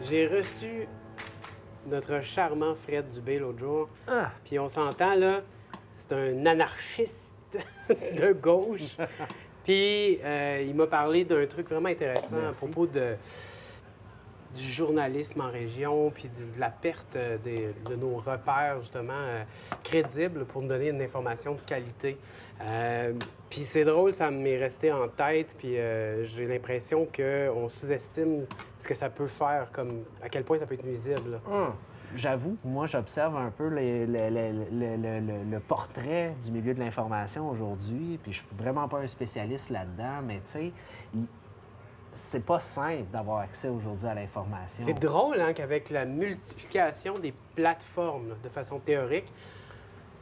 J'ai reçu notre charmant Fred Dubé l'autre jour. Ah! Puis on s'entend, là, c'est un anarchiste de gauche. Puis il m'a parlé d'un truc vraiment intéressant Merci. à propos du journalisme en région, puis de la perte de nos repères, justement, crédibles pour nous donner une information de qualité. Puis c'est drôle, ça m'est resté en tête, puis j'ai l'impression qu'on sous-estime ce que ça peut faire, comme à quel point ça peut être nuisible. Là. J'avoue, moi, j'observe un peu le portrait du milieu de l'information aujourd'hui, puis je suis vraiment pas un spécialiste là-dedans, mais tu sais, c'est pas simple d'avoir accès aujourd'hui à l'information. C'est drôle hein, qu'avec la multiplication des plateformes là, de façon théorique,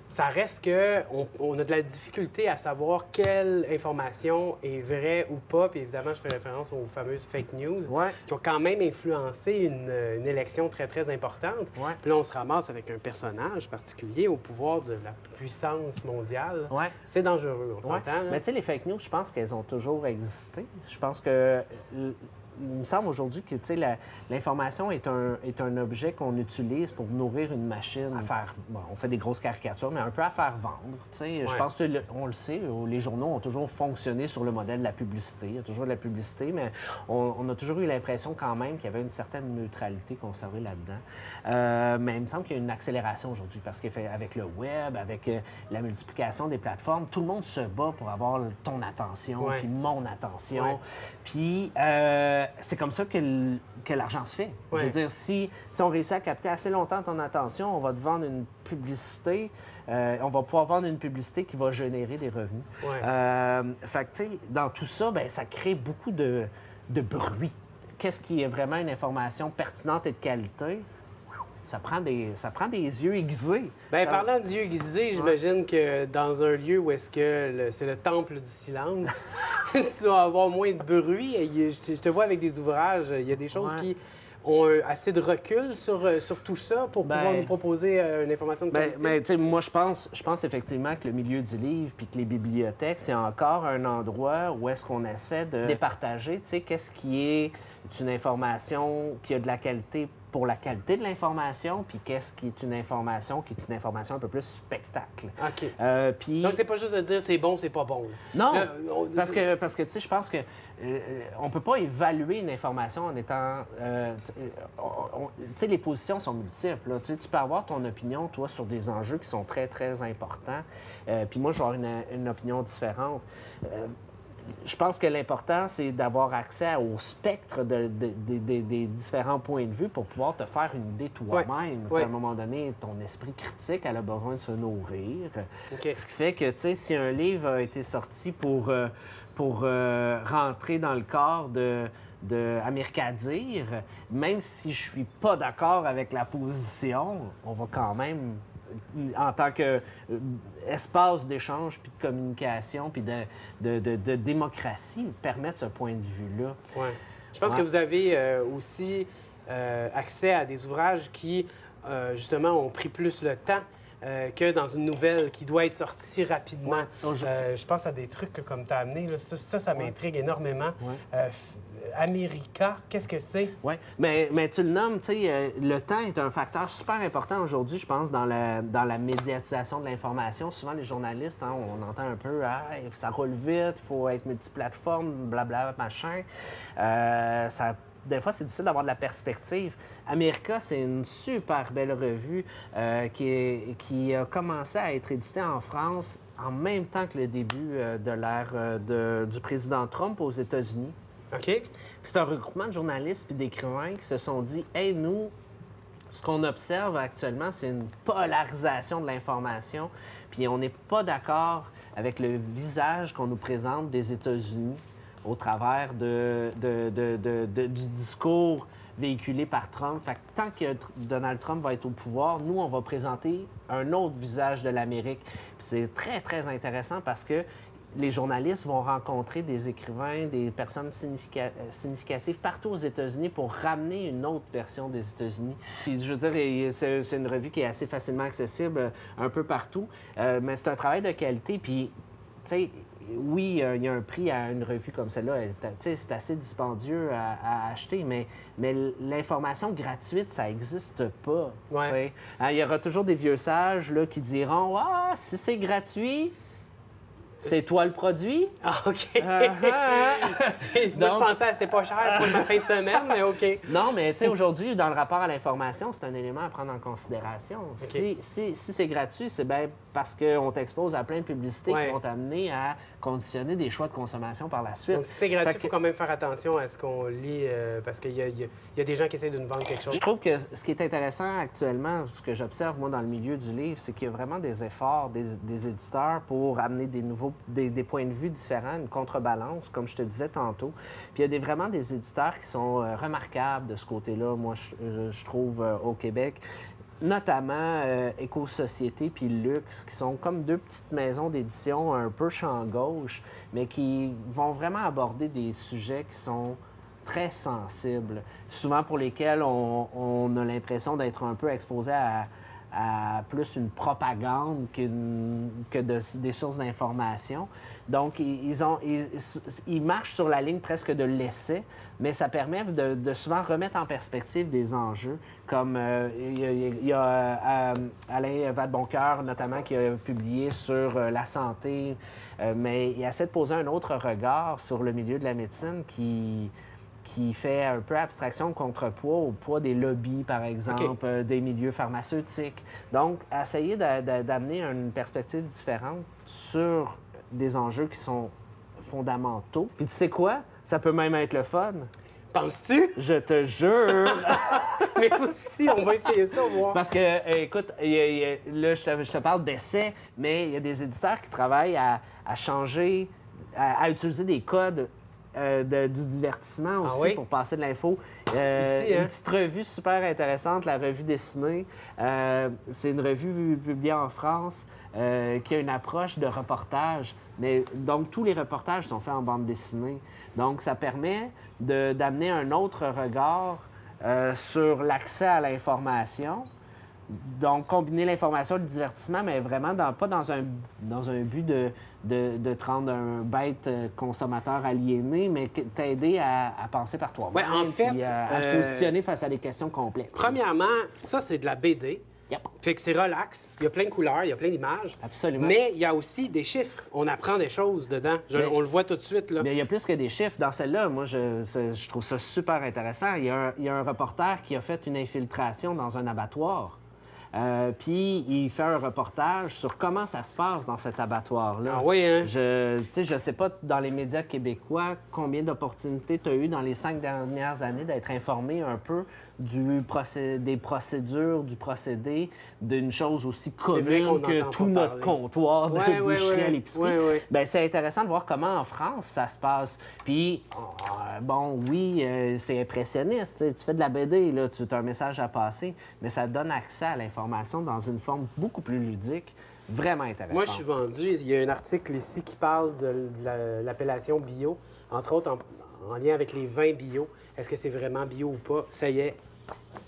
ça reste qu'on a de la difficulté à savoir quelle information est vraie ou pas. Puis évidemment, je fais référence aux fameuses fake news qui ont quand même influencé une élection très, très importante. Ouais. Puis là, on se ramasse avec un personnage particulier au pouvoir de la puissance mondiale. Ouais. C'est dangereux, on s'entend. Mais tu sais, les fake news, je pense qu'elles ont toujours existé. Je pense que... Il me semble aujourd'hui que l'information est un objet qu'on utilise pour nourrir une machine à faire... Bon, on fait des grosses caricatures, mais un peu à faire vendre. Je pense qu'on le sait, les journaux ont toujours fonctionné sur le modèle de la publicité. Il y a toujours de la publicité, mais on a toujours eu l'impression quand même qu'il y avait une certaine neutralité conservée là-dedans. Mais il me semble qu'il y a une accélération aujourd'hui parce qu'avec le web, avec la multiplication des plateformes, tout le monde se bat pour avoir ton attention, puis mon attention. Puis... c'est comme ça que l'argent se fait. Je veux dire, si on réussit à capter assez longtemps ton attention, on va te vendre une publicité, on va pouvoir vendre une publicité qui va générer des revenus. Fait que, tu sais, dans tout ça, bien, ça crée beaucoup de bruit. Qu'est-ce qui est vraiment une information pertinente et de qualité? Ça prend des yeux aiguisés. Bien, parlant d'yeux aiguisés, j'imagine que dans un lieu où est-ce que c'est le temple du silence, tu dois avoir moins de bruit. Je te vois avec des ouvrages, il y a des choses qui ont assez de recul sur tout ça pour pouvoir nous proposer une information de qualité. Mais tu sais, moi, je pense effectivement que le milieu du livre puis que les bibliothèques, c'est encore un endroit où est-ce qu'on essaie de départager, tu sais, qu'est-ce qui est une information qui a de la qualité pour la qualité de l'information, puis qu'est-ce qui est une information un peu plus spectacle. OK. Donc, c'est pas juste de dire c'est bon, c'est pas bon. Non, parce que tu sais, je pense que on peut pas évaluer une information en étant... tu sais, les positions sont multiples. Là. Tu peux avoir ton opinion, toi, sur des enjeux qui sont très, très importants. Puis moi, je vais avoir une opinion différente. Je pense que l'important, c'est d'avoir accès au spectre des différents points de vue pour pouvoir te faire une idée toi-même. À un moment donné, ton esprit critique, elle a besoin de se nourrir. Ce qui fait que, tu sais, si un livre a été sorti pour rentrer dans le corps de Amir Kadir, même si je suis pas d'accord avec la position, on va quand même... en tant qu'espace d'échange, puis de communication, puis de démocratie, permettre ce point de vue-là. Je pense que vous avez aussi accès à des ouvrages qui, justement, ont pris plus le temps que dans une nouvelle qui doit être sortie rapidement. Je pense à des trucs comme tu as amené. Là. Ça m'intrigue énormément. America, qu'est-ce que c'est? Oui, mais tu le nommes, tu sais, le temps est un facteur super important aujourd'hui, je pense, dans la médiatisation de l'information. Souvent, les journalistes, hein, on entend un peu, ça roule vite, il faut être multiplateforme, blabla, machin. Des fois, c'est difficile d'avoir de la perspective. America, c'est une super belle revue qui a commencé à être éditée en France en même temps que le début de l'ère du président Trump aux États-Unis. OK. C'est un regroupement de journalistes et d'écrivains qui se sont dit « Hey, nous, ce qu'on observe actuellement, c'est une polarisation de l'information, puis on n'est pas d'accord avec le visage qu'on nous présente des États-Unis au travers du discours véhiculé par Trump. Fait que tant que Donald Trump va être au pouvoir, nous, on va présenter un autre visage de l'Amérique. Puis c'est très, très intéressant parce que les journalistes vont rencontrer des écrivains, des personnes significatives partout aux États-Unis pour ramener une autre version des États-Unis. Puis, je veux dire, c'est une revue qui est assez facilement accessible un peu partout, mais c'est un travail de qualité. Puis, tu sais, oui, il y a un prix à une revue comme celle-là. C'est assez dispendieux à acheter, mais l'information gratuite, ça n'existe pas. Ouais. Hein, il y aura toujours des vieux sages là, qui diront « Ah, si c'est gratuit, c'est toi le produit? » Ah, OK. Moi, je pensais que c'est pas cher pour ma fin de semaine, mais OK. Non, mais tu sais, aujourd'hui, dans le rapport à l'information, c'est un élément à prendre en considération. OK. Si c'est gratuit, c'est bien parce qu'on t'expose à plein de publicités Ouais. qui vont t'amener à conditionner des choix de consommation par la suite. Donc, si c'est gratuit, il Fait faut que- quand même faire attention à ce qu'on lit, parce qu'il y a des gens qui essaient de nous vendre quelque chose. Je trouve que ce qui est intéressant actuellement, ce que j'observe moi dans le milieu du livre, c'est qu'il y a vraiment des efforts des éditeurs pour amener des points de vue différents, une contrebalance, comme je te disais tantôt. Puis il y a vraiment des éditeurs qui sont remarquables de ce côté-là, moi, je trouve, au Québec. Notamment Éco-Société puis Luxe, qui sont comme deux petites maisons d'édition un peu champ gauche, mais qui vont vraiment aborder des sujets qui sont très sensibles, souvent pour lesquels on a l'impression d'être un peu exposé à plus une propagande des sources d'information. Donc, ils marchent sur la ligne presque de l'essai, mais ça permet de souvent remettre en perspective des enjeux, comme il y a Alain Vadeboncoeur, notamment, qui a publié sur la santé, mais il essaie de poser un autre regard sur le milieu de la médecine qui fait un peu abstraction de contrepoids au poids des lobbies, par exemple, OK. des milieux pharmaceutiques. Donc, essayer d'amener une perspective différente sur des enjeux qui sont fondamentaux. Puis tu sais quoi? Ça peut même être le fun. Penses-tu? Je te jure! Mais aussi, on va essayer ça, voir. Parce que, écoute, là, je te parle d'essais, mais il y a des éditeurs qui travaillent à changer, à utiliser des codes du divertissement aussi oui? pour passer de l'info. Ici, hein? Une petite revue super intéressante, la revue dessinée. C'est une revue publiée en France qui a une approche de reportage. Mais donc, tous les reportages sont faits en bande dessinée. Donc, ça permet d'amener un autre regard sur l'accès à l'information. Donc, combiner l'information et le divertissement, mais vraiment pas dans un but de te rendre un bête consommateur aliéné, mais t'aider à penser par toi-même. Ouais, en fait, puis à te positionner face à des questions complexes. Premièrement, ça, c'est de la BD. Yep. Fait que c'est relax. Il y a plein de couleurs, il y a plein d'images. Absolument. Mais il y a aussi des chiffres. On apprend des choses dedans. On le voit tout de suite, là. Mais il y a plus que des chiffres. Dans celle-là, moi, je trouve ça super intéressant. Il y a un reporter qui a fait une infiltration dans un abattoir. Puis il fait un reportage sur comment ça se passe dans cet abattoir-là. Ah oui, hein? Je sais pas, dans les médias québécois, combien d'opportunités tu as eu dans les 5 dernières années d'être informé un peu des procédures, du procédé, d'une chose aussi vrai commune qu'on que n'entend tout pas notre parler. comptoir de Ouais, boucherie à l'épicerie. ouais. Ben, c'est intéressant de voir comment en France ça se passe. Puis, bon, oui, c'est impressionniste. Tu fais de la BD, là, tu as un message à passer, mais ça donne accès à l'information dans une forme beaucoup plus ludique, vraiment intéressante. Moi, je suis vendu. Il y a un article ici qui parle de l'appellation bio, entre autres en lien avec les vins bio. Est-ce que c'est vraiment bio ou pas? Ça y est,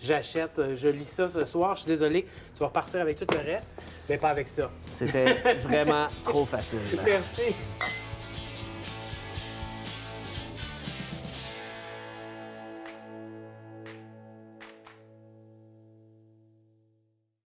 j'achète, je lis ça ce soir. Je suis désolé, tu vas repartir avec tout le reste, mais pas avec ça. C'était vraiment trop facile. Merci.